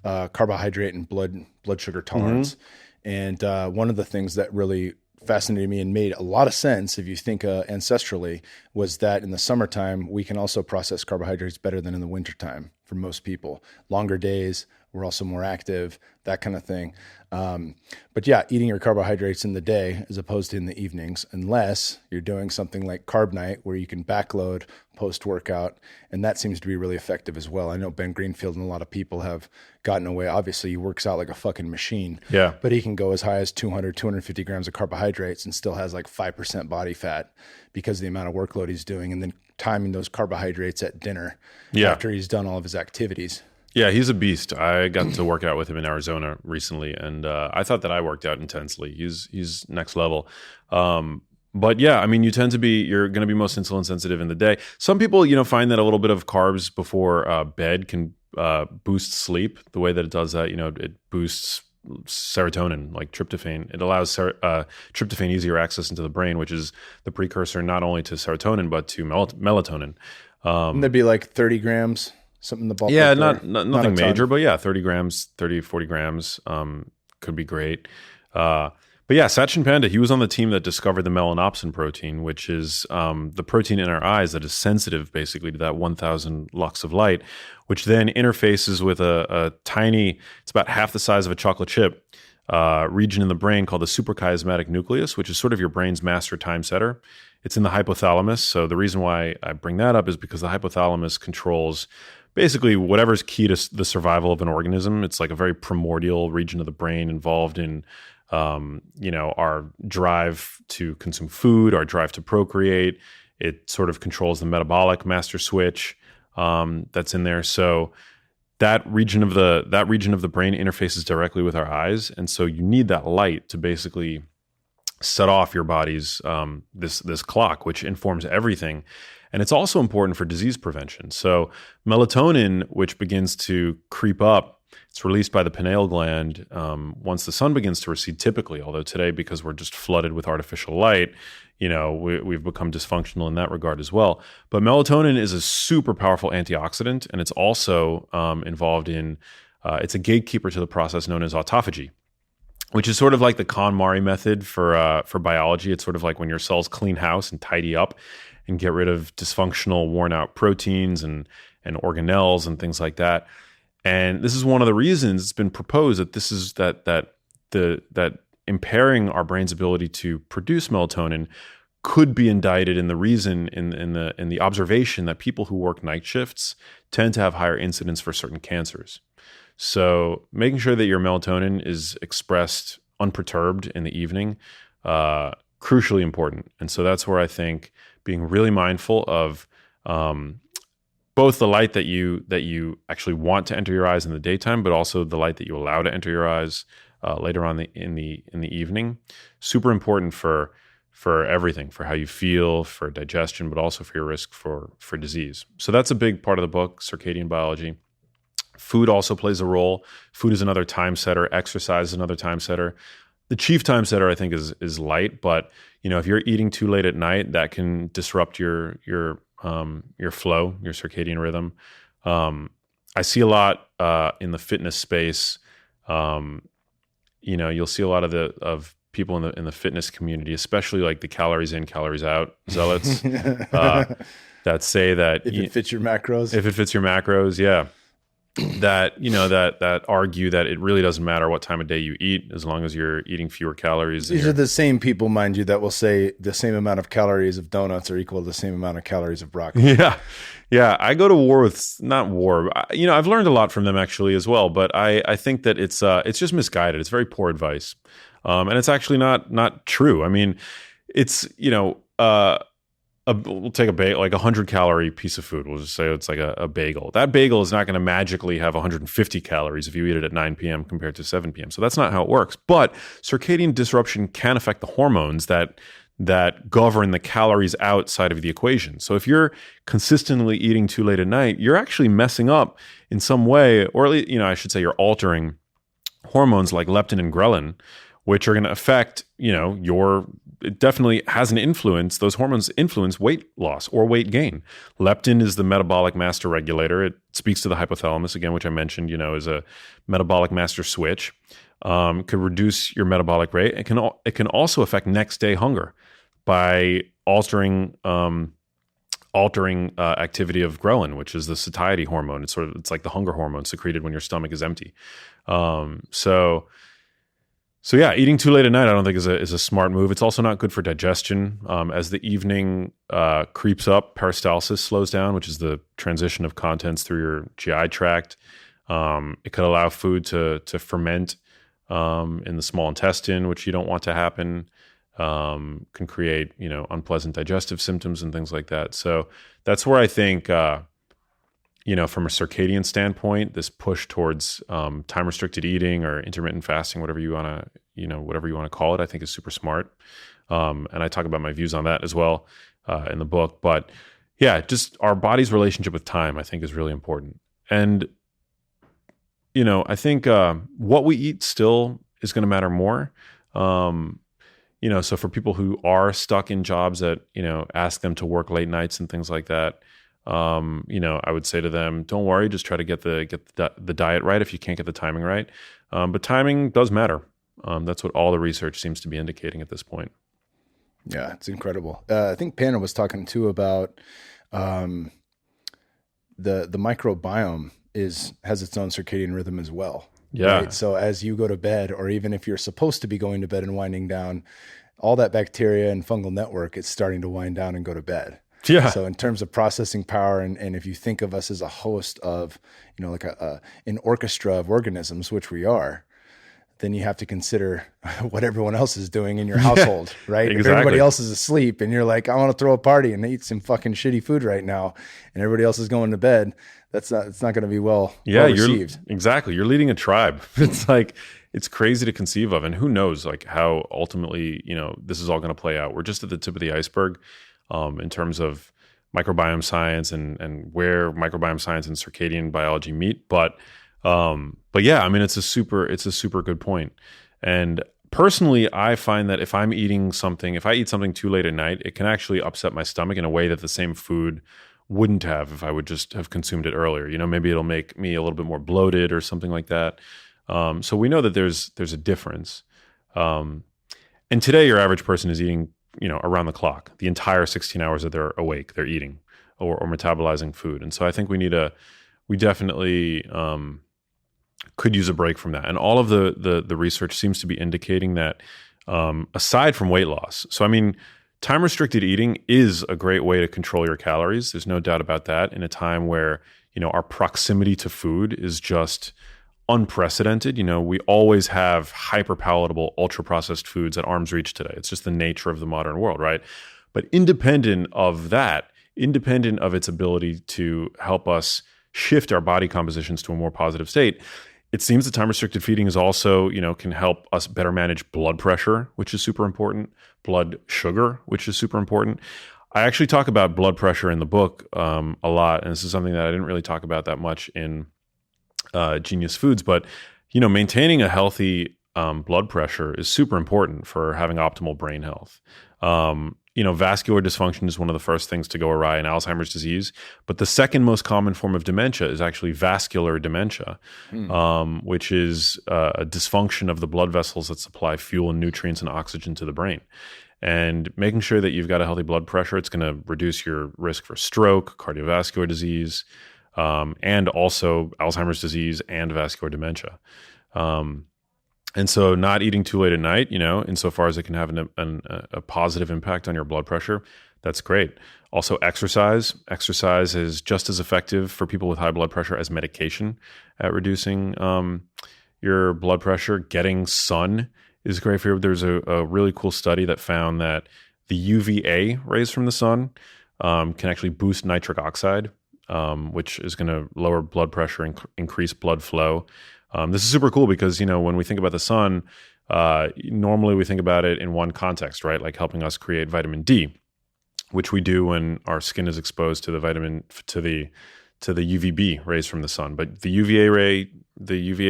carbohydrate and blood sugar tolerance. And one of the things that really fascinated me and made a lot of sense, if you think ancestrally, was that in the summertime, we can also process carbohydrates better than in the wintertime for most people. Longer days, We're also more active, that kind of thing. But yeah, eating your carbohydrates in the day as opposed to in the evenings, unless you're doing something like carb night where you can backload post-workout. And that seems to be really effective as well. I know Ben Greenfield and a lot of people have gotten away. Obviously, he works out like a fucking machine. Yeah. But he can go as high as 200, 250 grams of carbohydrates and still has like 5% body fat because of the amount of workload he's doing. And then timing those carbohydrates at dinner after he's done all of his activities. Yeah, he's a beast. I got to work out with him in Arizona recently, and I thought that I worked out intensely. He's next level. But yeah, I mean, you're going to be most insulin sensitive in the day. Some people, find that a little bit of carbs before bed can boost sleep. The way that it does that, it boosts serotonin, like tryptophan. It allows tryptophan easier access into the brain, which is the precursor not only to serotonin, but to melatonin. And there'd be like 30 grams. Something in the ballpark. Yeah, nothing major, but yeah, 30 grams, 30, 40 grams could be great. But yeah, Sachin Panda, he was on the team that discovered the melanopsin protein, which is the protein in our eyes that is sensitive basically to that 1,000 lux of light, which then interfaces with a tiny, it's about half the size of a chocolate chip, region in the brain called the suprachiasmatic nucleus, which is sort of your brain's master time setter. It's in the hypothalamus. So the reason why I bring that up is because the hypothalamus controls basically whatever's key to the survival of an organism. It's like a very primordial region of the brain involved in, our drive to consume food, our drive to procreate. It sort of controls the metabolic master switch that's in there. So that region of the brain interfaces directly with our eyes, and so you need that light to basically set off your body's this clock, which informs everything. And it's also important for disease prevention. So melatonin, which begins to creep up, it's released by the pineal gland once the sun begins to recede typically, although today, because we're just flooded with artificial light, we've become dysfunctional in that regard as well. But melatonin is a super powerful antioxidant, and it's also involved in, it's a gatekeeper to the process known as autophagy, which is sort of like the KonMari method for biology. It's sort of like when your cells clean house and tidy up and get rid of dysfunctional, worn-out proteins and organelles and things like that. And this is one of the reasons it's been proposed that this is that impairing our brain's ability to produce melatonin could be indicted in the reason in the observation that people who work night shifts tend to have higher incidence for certain cancers. So making sure that your melatonin is expressed unperturbed in the evening, crucially important. And so that's where I think being really mindful of both the light that you actually want to enter your eyes in the daytime, but also the light that you allow to enter your eyes later on in the evening. Super important for everything, for how you feel, for digestion, but also for your risk for disease. So that's a big part of the book, Circadian biology. Food also plays a role. Food is another time setter. Exercise is another time setter. The chief time setter, I think, is light. But if you're eating too late at night, that can disrupt your flow, your circadian rhythm. I see a lot in the fitness space. You'll see a lot of people in the fitness community, especially like the calories in, calories out zealots, that say that if it fits your macros, yeah. that argue that it really doesn't matter what time of day you eat as long as you're eating fewer calories. These are the same people, mind you, that will say the same amount of calories of donuts are equal to the same amount of calories of broccoli. Yeah. I go to war with, not war. I've learned a lot from them actually as well, but I think that it's just misguided. It's very poor advice, and it's actually not true. I mean, it's we'll take like 100-calorie piece of food. We'll just say it's like a bagel. That bagel is not going to magically have 150 calories if you eat it at 9 p.m. compared to 7 p.m. So that's not how it works. But circadian disruption can affect the hormones that govern the calories outside of the equation. So if you're consistently eating too late at night, you're actually messing up in some way, or at least, I should say you're altering hormones like leptin and ghrelin, which are going to affect, it definitely has an influence. Those hormones influence weight loss or weight gain. Leptin is the metabolic master regulator. It speaks to the hypothalamus, again, which I mentioned, is a metabolic master switch. Could reduce your metabolic rate. It can also affect next day hunger by altering altering activity of ghrelin, which is the satiety hormone. It's like the hunger hormone secreted when your stomach is empty. So yeah, eating too late at night I don't think is a smart move. It's also not good for digestion. As the evening creeps up, peristalsis slows down, which is the transition of contents through your GI tract. It could allow food to ferment in the small intestine, which you don't want to happen. Can create unpleasant digestive symptoms and things like that. So that's where I think from a circadian standpoint, this push towards time restricted eating or intermittent fasting, whatever you want to call it, I think is super smart. And I talk about my views on that as well in the book. But yeah, just our body's relationship with time, I think, is really important. And I think what we eat still is going to matter more. So for people who are stuck in jobs that, ask them to work late nights and things like that, I would say to them, don't worry, just try to get the diet right if you can't get the timing right. But timing does matter. That's what all the research seems to be indicating at this point. Yeah, it's incredible. I think Panna was talking too about the microbiome has its own circadian rhythm as well. Yeah. Right? So as you go to bed, or even if you're supposed to be going to bed and winding down, all that bacteria and fungal network is starting to wind down and go to bed. Yeah. So in terms of processing power, and if you think of us as a host of, like an orchestra of organisms, which we are, then you have to consider what everyone else is doing in your household, right? Exactly. If everybody else is asleep and you're like, I want to throw a party and eat some fucking shitty food right now, and everybody else is going to bed, it's not going to be well received. Exactly. You're leading a tribe. It's crazy to conceive of, and who knows how ultimately, this is all going to play out. We're just at the tip of the iceberg in terms of microbiome science and where microbiome science and circadian biology meet. But yeah, it's a super good point. And personally, I find that if I eat something too late at night, it can actually upset my stomach in a way that the same food wouldn't have if I would just have consumed it earlier. Maybe it'll make me a little bit more bloated or something like that. So we know that there's a difference. And today your average person is eating, around the clock, the entire 16 hours that they're awake, they're eating or metabolizing food. And so I think we definitely could use a break from that. And all of the research seems to be indicating that aside from weight loss, time restricted eating is a great way to control your calories. There's no doubt about that in a time where, our proximity to food is just unprecedented. We always have hyper palatable, ultra processed foods at arm's reach today. It's just the nature of the modern world, right? But independent of its ability to help us shift our body compositions to a more positive state, it seems that time-restricted feeding is also, can help us better manage blood pressure, which is super important, blood sugar, which is super important. I actually talk about blood pressure in the book a lot, and this is something that I didn't really talk about that much in Genius Foods, but, maintaining a healthy blood pressure is super important for having optimal brain health. Vascular dysfunction is one of the first things to go awry in Alzheimer's disease, but the second most common form of dementia is actually vascular dementia, which is a dysfunction of the blood vessels that supply fuel and nutrients and oxygen to the brain. And making sure that you've got a healthy blood pressure, it's going to reduce your risk for stroke, cardiovascular disease, and also Alzheimer's disease and vascular dementia. And so not eating too late at night, insofar as it can have a positive impact on your blood pressure, that's great. Also exercise. Exercise is just as effective for people with high blood pressure as medication at reducing your blood pressure. Getting sun is great for you. There's a really cool study that found that the UVA rays from the sun can actually boost nitric oxide, which is going to lower blood pressure and increase blood flow. This is super cool because, when we think about the sun, normally we think about it in one context, right? Like helping us create vitamin D, which we do when our skin is exposed to the UVB rays from the sun. But the UVA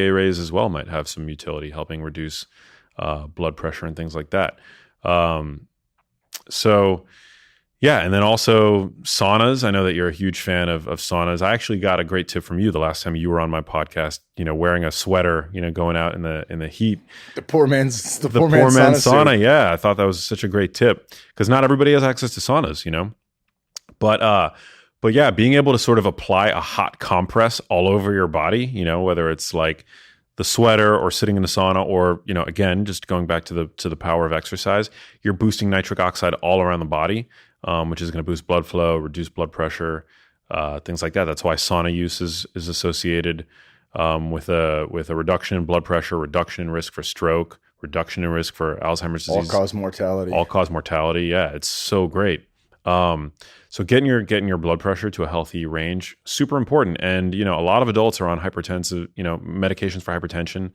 rays as well might have some utility, helping reduce blood pressure and things like that. Yeah, and then also saunas. I know that you're a huge fan of saunas. I actually got a great tip from you the last time you were on my podcast. Wearing a sweater, going out in the heat. The poor man's sauna. Yeah, I thought that was such a great tip because not everybody has access to saunas. But yeah, being able to sort of apply a hot compress all over your body, whether it's like the sweater or sitting in the sauna, or, again, just going back to the power of exercise, you're boosting nitric oxide all around the body, which is going to boost blood flow, reduce blood pressure, things like that. That's why sauna use is associated with a reduction in blood pressure, reduction in risk for stroke, reduction in risk for Alzheimer's disease. All-cause mortality. All-cause mortality. Yeah, it's so great. So getting your blood pressure to a healthy range, super important. And, a lot of adults are on hypertensive, medications for hypertension.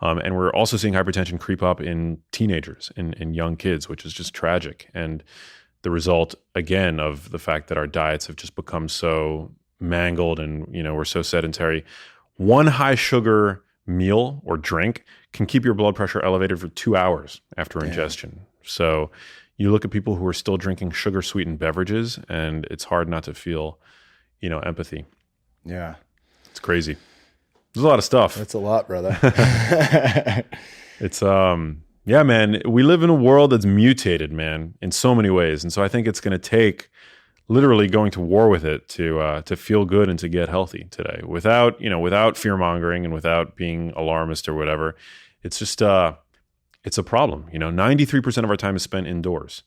And we're also seeing hypertension creep up in teenagers, in young kids, which is just tragic. And the result, again, of the fact that our diets have just become so mangled and, we're so sedentary. One high sugar meal or drink can keep your blood pressure elevated for 2 hours after ingestion. So you look at people who are still drinking sugar-sweetened beverages, and it's hard not to feel, empathy. Yeah. It's crazy. There's a lot of stuff. That's a lot, brother. It's, yeah, man, we live in a world that's mutated, man, in so many ways. And so I think it's going to take literally going to war with it to feel good and to get healthy today without fear-mongering and without being alarmist or whatever. It's just, it's a problem. 93% of our time is spent indoors,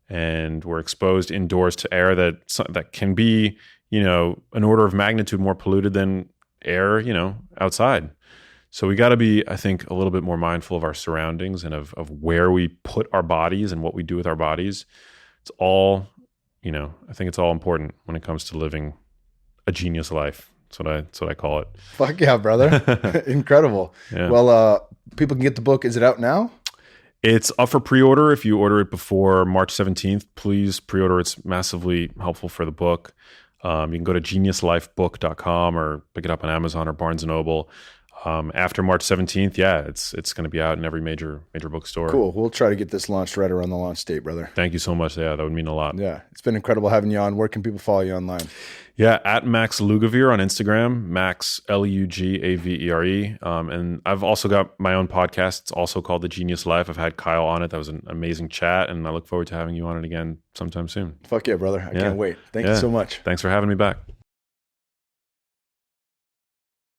and we're exposed indoors to air that can be, an order of magnitude more polluted than air, outside. So we got to be, I think, a little bit more mindful of our surroundings and of where we put our bodies and what we do with our bodies. It's all, I think it's all important when it comes to living a genius life. That's what I call it. Fuck yeah, brother. Incredible. Yeah. Well, people can get the book. Is it out now? It's up for pre-order. If you order it before March 17th, please pre-order. It's massively helpful for the book. You can go to geniuslifebook.com or pick it up on Amazon or Barnes & Noble. After March 17th, it's going to be out in every major bookstore. Cool. We'll try to get this launched right around the launch date, brother. Thank you so much. Yeah, that would mean a lot. Yeah, it's been incredible having you on. Where can people follow you online? Yeah, at Max Lugavere on Instagram, Max Lugavere. And I've also got my own podcast. It's also called The Genius Life. I've had Kyle on it. That was an amazing chat, and I look forward to having you on it again sometime soon. Fuck yeah, brother. I can't wait. Thank you so much. Thanks for having me back.